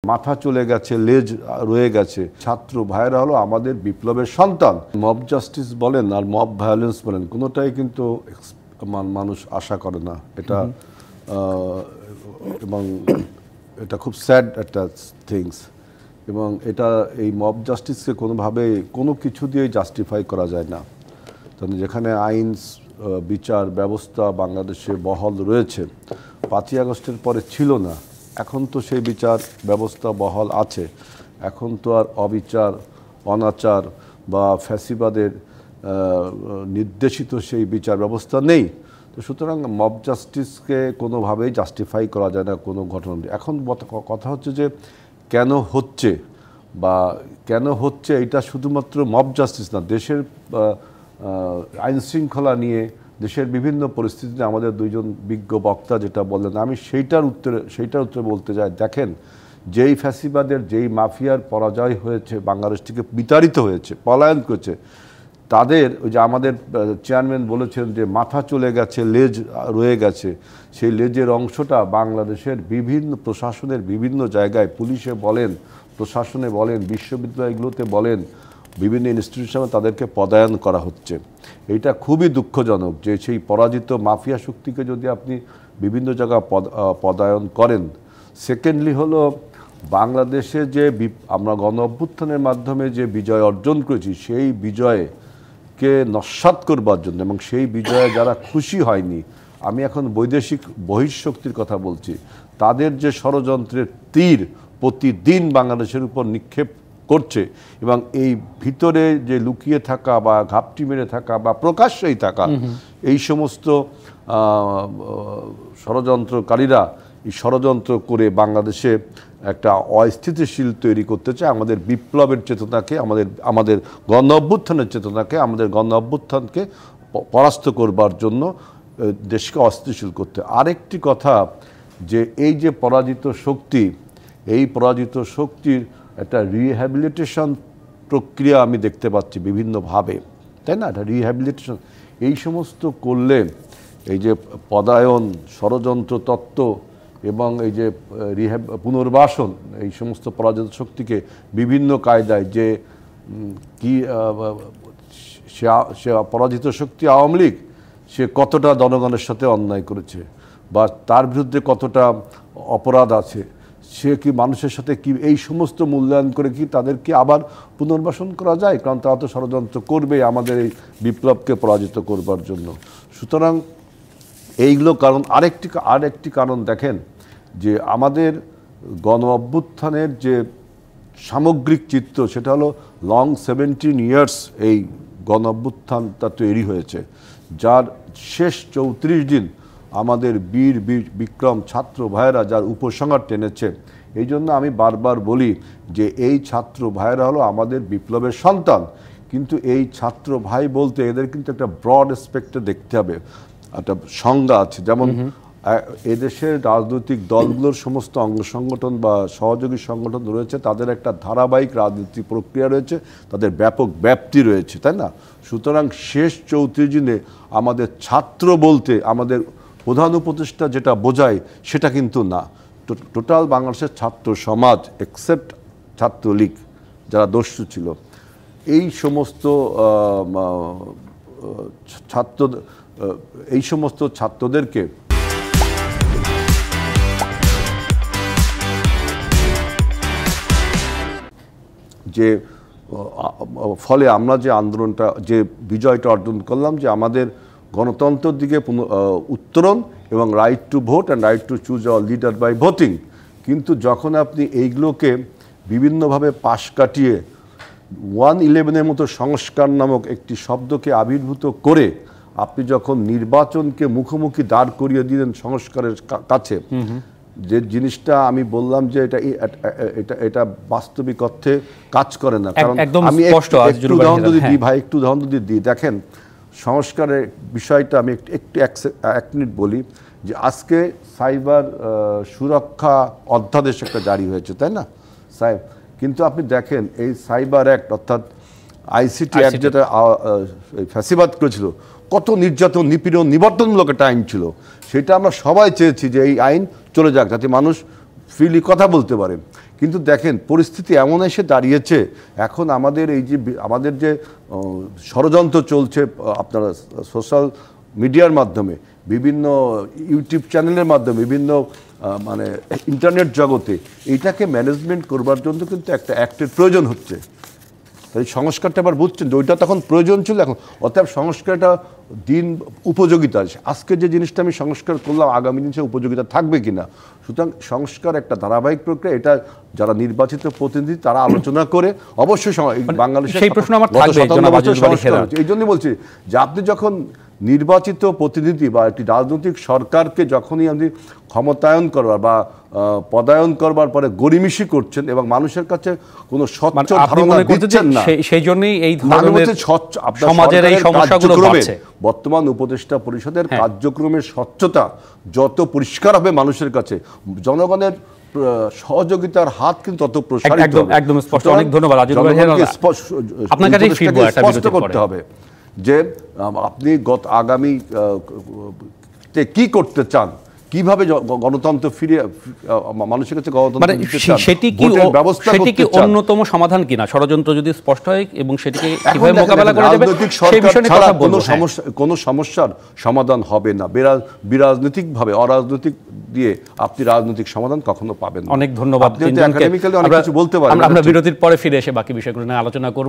মাথা চলে গেছে, লেজ রয়ে গেছে। ছাত্র ভাইয়েরা হলো আমাদের বিপ্লবের সন্তান। মব জাস্টিস বলেন আর মব ভায়োলেন্স বলেন, কোনোটাই কিন্তু মানুষ আশা করে না। এটা এবং এটা খুব স্যাড একটা থিংস। এবং এটা এই মব জাস্টিসকে কোনোভাবেই কোনো কিছু দিয়ে জাস্টিফাই করা যায় না। কারণ যেখানে আইন বিচার ব্যবস্থা বাংলাদেশে বহাল রয়েছে, 5ই আগস্টের পরে ছিল না, এখন তো সেই বিচার ব্যবস্থা বহাল আছে। এখন তো আর অবিচার, অনাচার বা ফ্যাসিবাদের নির্দেশিত সেই বিচার ব্যবস্থা নেই। তো সুতরাং মব জাস্টিসকে কোনোভাবেই জাস্টিফাই করা যায় না কোনো ঘটনা। এখন কথা হচ্ছে যে কেন হচ্ছে বা কেন হচ্ছে, এটা শুধুমাত্র মব জাস্টিস না, দেশের আইনশৃঙ্খলা নিয়ে দেশের বিভিন্ন পরিস্থিতিতে আমাদের দুইজন বিজ্ঞ বক্তা যেটা বললেন, আমি সেইটার উত্তরে বলতে চাই। দেখেন, যেই ফ্যাসিবাদের, যেই মাফিয়ার পরাজয় হয়েছে, বাংলাদেশ থেকে বিতাড়িত হয়েছে, পলায়ন করেছে, তাদের ওই যে আমাদের চেয়ারম্যান বলেছেন যে মাথা চলে গেছে, লেজ রয়ে গেছে, সেই লেজের অংশটা বাংলাদেশের বিভিন্ন প্রশাসনের বিভিন্ন জায়গায়, পুলিশে বলেন, প্রশাসনে বলেন, বিশ্ববিদ্যালয়গুলোতে বলেন, বিভিন্ন ইনস্টিটিউশনে তাদেরকে পদায়ন করা হচ্ছে। এইটা খুবই দুঃখজনক যে সেই পরাজিত মাফিয়া শক্তিকে যদি আপনি বিভিন্ন জায়গায় পদায়ন করেন। সেকেন্ডলি হলো বাংলাদেশে যে আমরা গণ অভ্যুত্থানের মাধ্যমে যে বিজয় অর্জন করেছি, সেই বিজয়কে নস্যাৎ করবার জন্য এবং সেই বিজয়ে যারা খুশি হয়নি, আমি এখন বৈদেশিক বহিঃশক্তির কথা বলছি, তাদের যে ষড়যন্ত্রের তীর প্রতিদিন বাংলাদেশের উপর নিক্ষেপ করছে এবং এই ভিতরে যে লুকিয়ে থাকা বা ঘাপটি মেরে থাকা বা প্রকাশ্যেই থাকা এই সমস্ত ষড়যন্ত্রকারীরা এই ষড়যন্ত্র করে বাংলাদেশে একটা অস্থিতিশীল তৈরি করতে চায়। আমাদের বিপ্লবের চেতনাকে, আমাদের গণ অভ্যুত্থানের চেতনাকে, আমাদের গণ অভ্যুত্থানকে পরাস্ত করবার জন্য দেশকে অস্থিতিশীল করতে। আরেকটি কথা, যে এই যে পরাজিত শক্তি, এই পরাজিত শক্তির একটা রিহ্যাবিলিটেশন প্রক্রিয়া আমি দেখতে পাচ্ছি বিভিন্নভাবে, তাই না? একটা রিহ্যাবিলিটেশন এই সমস্ত করলে, এই যে পদায়ন, ষড়যন্ত্র তত্ত্ব এবং এই যে পুনর্বাসন, এই সমস্ত পরাজিত শক্তিকে বিভিন্ন কায়দায়, যে কি সে পরাজিত শক্তি আওয়ামী লীগ, সে কতটা জনগণের সাথে অন্যায় করেছে বা তার বিরুদ্ধে কতটা অপরাধ আছে, সে কি মানুষের সাথে কি, এই সমস্ত মূল্যায়ন করে কি তাদেরকে আবার পুনর্বাসন করা যায়? কারণ তারা তো ষড়যন্ত্র করবে আমাদের এই বিপ্লবকে পরাজিত করবার জন্য। সুতরাং এইগুলো কারণ। আরেকটি কারণ দেখেন, যে আমাদের গণ অভ্যুত্থানের যে সামগ্রিক চিত্র, সেটা হলো লং 17 ইয়ার্স এই গণ অভ্যুত্থানটা তৈরি হয়েছে, যার শেষ 34 দিন আমাদের বীর বিক্রম ছাত্র ভাইয়েরা যার উপসংহার টেনেছে। এই জন্য আমি বারবার বলি যে এই ছাত্র ভাইয়েরা হলো আমাদের বিপ্লবের সন্তান। কিন্তু এই ছাত্র ভাই বলতে এদের কিন্তু একটা ব্রড স্পেক্ট্রে দেখতে হবে, একটা সংজ্ঞা আছে। যেমন এদেশের রাজনৈতিক দলগুলোর সমস্ত অঙ্গ সংগঠন বা সহযোগী সংগঠন রয়েছে, তাদের একটা ধারাবাহিক রাজনীতি প্রক্রিয়া রয়েছে, তাদের ব্যাপক ব্যাপ্তি রয়েছে, তাই না? সুতরাং শেষ 34 দিনে আমাদের ছাত্র বলতে আমাদের প্রধান উপদেষ্টা যেটা বোঝায় সেটা কিন্তু না। টোটাল বাংলাদেশের ছাত্র সমাজ এক্সেপ্ট ছাত্রলীগ যারা দস্যু ছিল, এই সমস্ত ছাত্রদেরকে যে ফলে আমরা যে আন্দোলনটা, যে বিজয়টা অর্জন করলাম, যে আমাদের গণতন্ত্রের দিকে উত্তরণ এবং right to vote and right to choose our leader by voting. কিন্তু যখন আপনি এইগুলোকে বিভিন্নভাবে পাশ কাটিয়ে 111-এর মতো সংস্কার নামক একটি শব্দকে আবির্ভূত করে আপনি যখন নির্বাচনকে মুখোমুখি দাঁড় করিয়ে দিলেন সংস্কারের কাছে, যে জিনিসটা আমি বললাম যে এটা বাস্তবিক অর্থে কাজ করে না। কারণ আমি একটু উদাহরণ যদি দিই, দেখেন সংস্কারের বিষয়টা আমি একটু 1 মিনিট বলি। যে আজকে সাইবার সুরক্ষা অধ্যাদেশ একটা জারি হয়েছে, তাই না? কিন্তু আপনি দেখেন এই সাইবার অ্যাক্ট অর্থাৎ আইসিটি অ্যাক্ট যেটা ফ্যাসিবাদ করেছিল, কত নির্যাতন, নিপীড়ন, নিবর্তনমূলক একটা আইন ছিল। সেটা আমরা সবাই চেয়েছি যে এই আইন চলে যাক, যাতে মানুষ ফ্রিলি কথা বলতে পারে। কিন্তু দেখেন পরিস্থিতি এমন এসে দাঁড়িয়েছে, এখন আমাদের এই যে আমাদের যে ষড়যন্ত্র চলছে আপনারা সোশ্যাল মিডিয়ার মাধ্যমে, বিভিন্ন ইউটিউব চ্যানেলের মাধ্যমে, বিভিন্ন মানে ইন্টারনেট জগতে, এইটাকে ম্যানেজমেন্ট করবার জন্য কিন্তু একটা অ্যাক্টের প্রয়োজন হচ্ছে। তাই সংস্কারটা আবার বুঝছেন যে ওইটা তখন প্রয়োজন ছিল, এখন অতএব সংস্কারটা দিন উপযোগিতা। আজকে যে জিনিসটা আমি সংস্কার করলাম, আগামী দিন সে উপযোগিতা থাকবে কিনা। সুতরাং সংস্কার একটা ধারাবাহিক প্রক্রিয়া, এটা যারা নির্বাচিত প্রতিনিধি তারা আলোচনা করে অবশ্যই বাংলাদেশের সেই প্রশ্ন আমার থাকবে। এই জন্যই বলছি যে আপনি যখন নির্বাচিত প্রতিনিধি বা একটি রাজনৈতিক সরকারকে যখনই আপনি ক্ষমতায়ন করবার বা পদায়ন করবার পরে গরিমিসি করছেন এবং মানুষের কাছে কোনো স্বচ্ছ ধারণা দিচ্ছেন না, সেই জন্যই এই ধরনের সমাজের এই সমস্যাগুলো বাড়ছে। বর্তমান উপদেষ্টা পরিষদের কার্যক্রমের স্বচ্ছতা যত পরিষ্কার হবে মানুষের কাছে, জনগণের সহযোগিতার হাত কিন্তু তত প্রসারিত হবে। একদম স্পষ্ট। অনেক ধন্যবাদ। আপনার কাছে স্পষ্ট করতে হবে যে আপনি আগামী কি করতে চান, কিভাবে গণতন্ত্র ফিরিয়ে মানুষের কাছে গণতন্ত্র দিতে চান, ভোটের ব্যবস্থা করতে চান, অন্যতম সমাধান কিনা ষড়যন্ত্র যদি স্পষ্ট হয় এবং সেটিকে কিভাবে মোকাবেলা করা যাবে সেই বিষয়ে কথা বলবো। কোনো সমস্যার সমাধান হবে না বিরাজনৈতিকভাবে, অরাজনৈতিক দিয়ে আপনি রাজনৈতিক সমাধান কখনো পাবেন না। অনেক ধন্যবাদ। আপনি একাডেমিক্যালি অনেক কিছু বলতে পারেন। আমরা বিরতির পরে ফিরে এসে বাকি বিষয়গুলো নিয়ে আলোচনা করব।